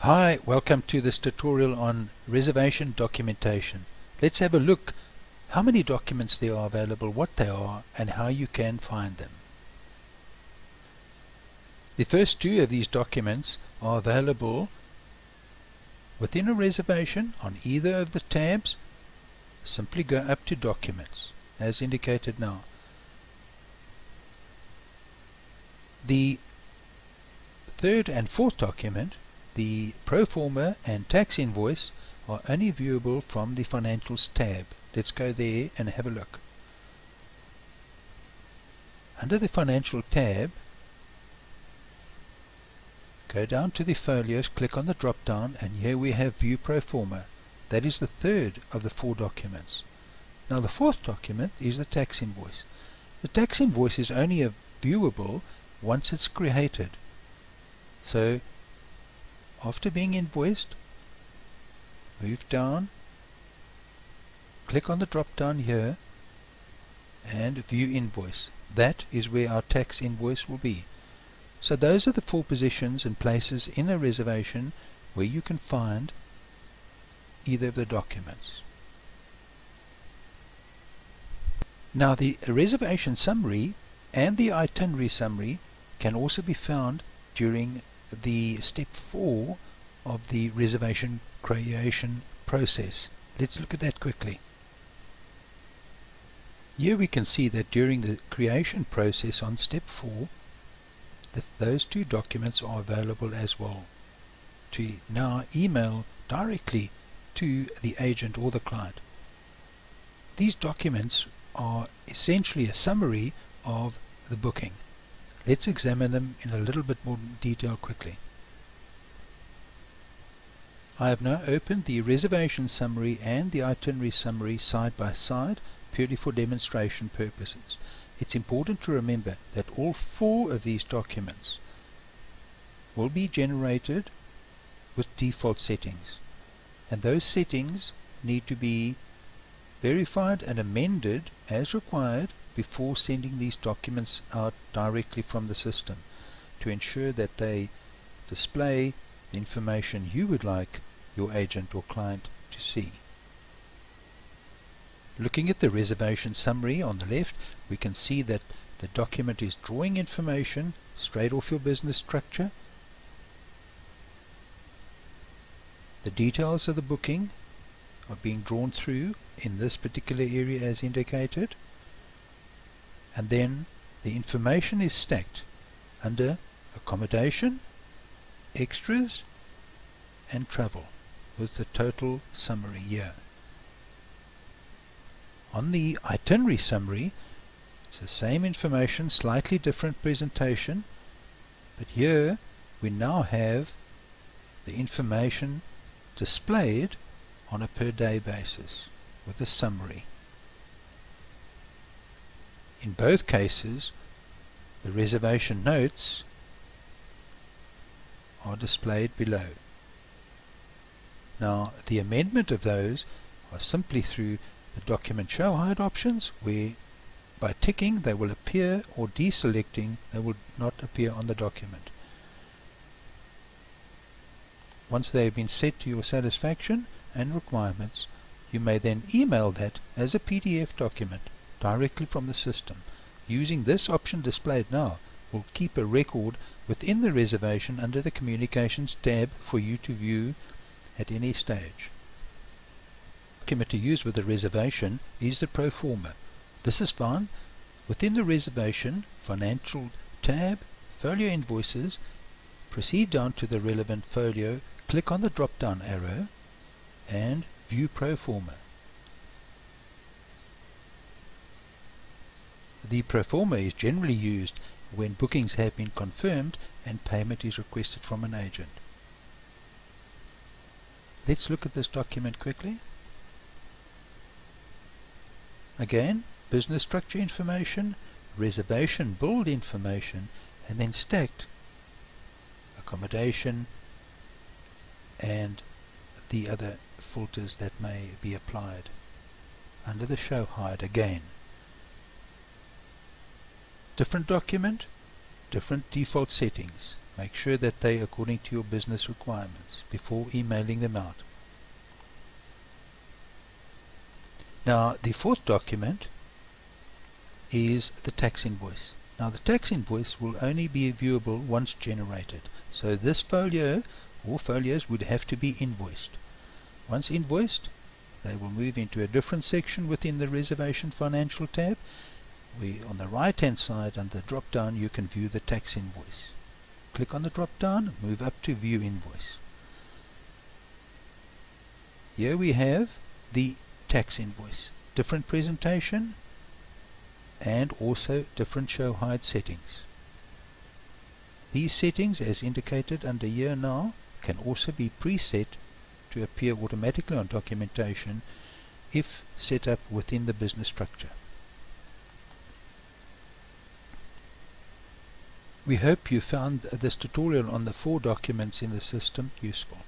Hi, welcome to this tutorial on reservation documentation. Let's have a look how many documents there are available, what they are, and how you can find them. The first two of these documents are available within a reservation on either of the tabs. Simply go up to Documents, as indicated now. The third and fourth document, the Proforma and Tax Invoice, are only viewable from the Financials tab. Let's go there and have a look. Under the Financial tab, go down to the folios, click on the drop down, and here we have View Proforma. That is the third of the four documents. Now the fourth document is the Tax Invoice. The Tax Invoice is only viewable once it's created. So after being invoiced, move down, click on the drop down here and View Invoice. That is where our tax invoice will be. So those are the four positions and places in a reservation where you can find either of the documents. Now the reservation summary and the itinerary summary can also be found during the step 4 of the reservation creation process. Let's look at that quickly. Here we can see that during the creation process on step 4, those two documents are available as well to now email directly to the agent or the client. These documents are essentially a summary of the booking. Let's examine them in a little bit more detail quickly. I have now opened the reservation summary and the itinerary summary side by side, purely for demonstration purposes. It's important to remember that all four of these documents will be generated with default settings, and those settings need to be verified and amended as required before sending these documents out directly from the system, to ensure that they display the information you would like your agent or client to see. Looking at the reservation summary on the left, we can see that the document is drawing information straight off your business structure. The details of the booking are being drawn through in this particular area as indicated, and then the information is stacked under accommodation, extras, and travel, with the total summary here. On the itinerary summary, it's the same information, slightly different presentation, but here we now have the information displayed on a per day basis with a summary. In both cases, the reservation notes are displayed below. Now, the amendment of those are simply through the document show hide options, where by ticking they will appear, or deselecting they will not appear on the document. Once they have been set to your satisfaction and requirements, you may then email that as a PDF document directly from the system. Using this option displayed now will keep a record within the reservation under the Communications tab for you to view at any stage. The document to use with the reservation is the Proforma. This is found within the reservation Financial tab, Folio Invoices. Proceed down to the relevant folio, click on the drop down arrow and View Proforma. The Proforma is generally used when bookings have been confirmed and payment is requested from an agent. Let's look at this document quickly. Again, business structure information, reservation build information, and then stacked accommodation and the other filters that may be applied under the show hide again. Different document, different default settings. Make sure that they are according to your business requirements before emailing them out. Now the fourth document is the tax invoice. Now the tax invoice will only be viewable once generated. So this folio or folios would have to be invoiced. Once invoiced, they will move into a different section within the reservation financial tab. On the right hand side under the drop down you can view the tax invoice. Click on the drop down, move up to view invoice. Here we have the tax invoice, different presentation and also different show hide settings. These settings, as indicated under here now, can also be preset to appear automatically on documentation if set up within the business structure. We hope you found this tutorial on the 4 documents in the system useful.